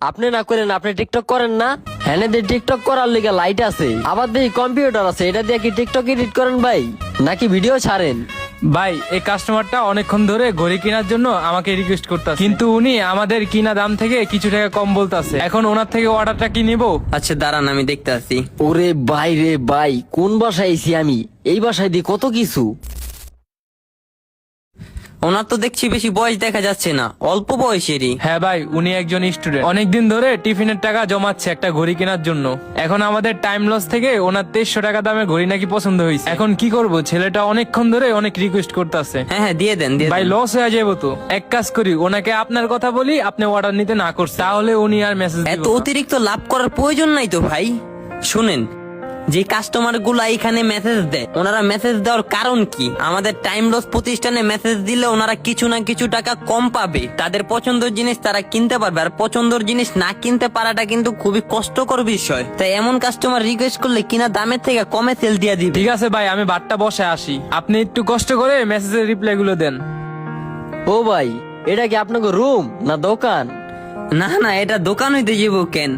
আপনি না করেন, আপনি টিকটক করেন না? হ্যাঁ দিয়ে টিকটক করার লিগে লাইট আছে, আবার দেখি কম্পিউটার আছে, এটা দিয়ে কি টিকটক এডিট করেন ভাই নাকি ভিডিও ছাড়েন? ভাই এই কাস্টমারটা অনেকক্ষণ ধরে ঘড়ি কেনার জন্য আমাকে রিকোয়েস্ট করতেছে, কিন্তু উনি আমাদের কিনা দাম থেকে কিছু টাকা কম বলতাছে। এখন ওনার থেকে অর্ডারটা কি নিব? আচ্ছা দাঁড়ান, আমি দেখতে আসি। ওরে ভাই রে ভাই, কোন বাসায় আইছি আমি? এই বাসায় দিয়ে কত কিছু। ওনার তো দেখছি বেশি বয়স দেখা যাচ্ছে না, অল্প বয়সেরই। হ্যাঁ ভাই, উনি একজন স্টুডেন্ট, অনেকদিন ধরে টিফিনের টাকা জমাচ্ছে একটা ঘড়ি কেনার জন্য। এখন আমাদের টাইম লস থেকে ওনার 2300 টাকা দামের ঘড়ি নাকি পছন্দ হয়েছে। এখন কি করব, ছেলেটা অনেকক্ষণ ধরে অনেক রিকোয়েস্ট করতেছে। হ্যাঁ হ্যাঁ, দিয়ে দেন ভাই লস হয়ে যাবো তো। এক কাজ করি, ওনাকে আপনার কথা বলি, আপনি অর্ডার নিতে না করছে, তাহলে উনি আর মেসেজ এত অতিরিক্ত লাভ করার প্রয়োজন নাই তো ভাই। শুনেন, যে কাস্টমার গুলা এখানে মেসেজ দেয়, ওনারা মেসেজ দেওয়ার কারণ কি? আমাদের টাইম লস প্রতিষ্ঠানে মেসেজ দিলে ওনারা কিছু না কিছু টাকা কম পাবে, তাদের পছন্দের জিনিস তারা কিনতে পারবে। আর পছন্দের জিনিস না কিনতে পারাটা কিন্তু খুবই কষ্টকর বিষয়। তাই এমন কাস্টমার রিকোয়েস্ট করলে কিনা দামের থেকে কমে সেল দিয়ে দিবে। ঠিক আছে ভাই, আমি বারটা বসে আসি, আপনি একটু কষ্ট করে মেসেজের রিপ্লাই গুলো দেন। ও ভাই, এটা কি আপনাকে রুম না দোকান? না না, এটা দোকান হইতে যাবো কেন,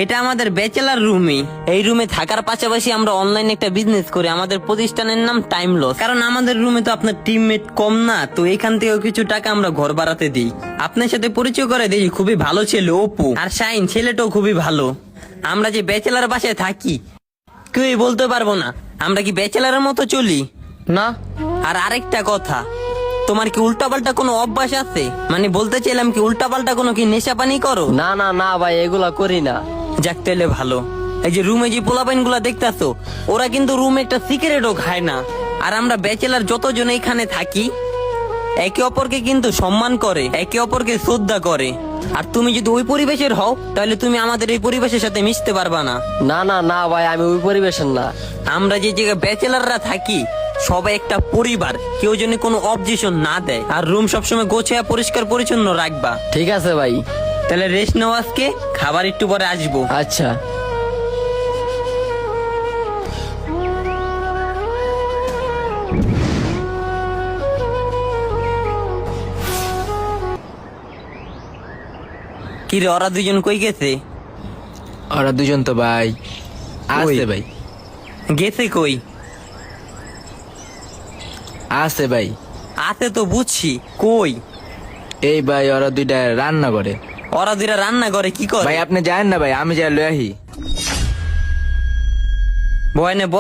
এটা আমাদের ব্যাচেলার রুমই। এই রুমে থাকার পাশাপাশি আমরা অনলাইনে একটা বিজনেস করি, আমাদের প্রতিষ্ঠানের নাম টাইম লস। কারণ আমাদের রুমে তো আপনার টিমমেট কম না, তো এখান থেকেও কিছু টাকা আমরা ঘর ভাড়াতে দিই। আপনার সাথে পরিচয় করে দিই, খুবই ভালো ছেলে অপু, আর শাইন ছেলেটাও খুবই ভালো। আমরা যে ব্যাচেলার বাসায় থাকি কেউই বলতে পারবো না আমরা কি ব্যাচেলারের মতো চলি না। আর আরেকটা কথা, তোমার কি উল্টাপাল্টা কোনো অভ্যাস আছে? মানে বলতে চাইলাম কি উল্টাপাল্টা কোনো কি নেশা পানি করো? না না না ভাই, এগুলা করি না। যাক তাহলে ভালো। এই যে রুমে যে পোলাপাইন গুলা দেখতেছো, ওরা কিন্তু রুমে একটা সিগারেটও খায় না। আর আমরা ব্যাচেলার যতজন এখানে থাকি একে অপরকে কিন্তু সম্মান করে, একে অপরকে শ্রদ্ধা করে। আর তুমি যদি ওই পরিবেশের হও তাহলে তুমি আমাদের এই পরিবেশের সাথে মিশতে পারবা না। না না না ভাই, আমি ওই পরিবেশের না। আমরা যে জায়গায় ব্যাচেলাররা থাকি সবাই একটা পরিবার, কেউ যেন কোনো অবজেকশন না দেয়। আর রুম সবসময় গোছায়া পরিষ্কার পরিচ্ছন্ন রাখবা। ঠিক আছে ভাই। তাহলে রেস্ট নাও আজকে, খাবার একটু পরে আসবো। আচ্ছা। কি রে, ওরা দুজন কই গেছে? ওরা দুজন তো ভাই আসছে ভাই, গেছে কই? আসছে ভাই। আছে তো বুঝছি, কই? এই ভাই ওরা দুইটা রান্না করে। ওরা দুইটা রান্না করে কি করে? ভাই আপনি জানেন না ভাই, আমি যাই লই আহি। ভয় নেব।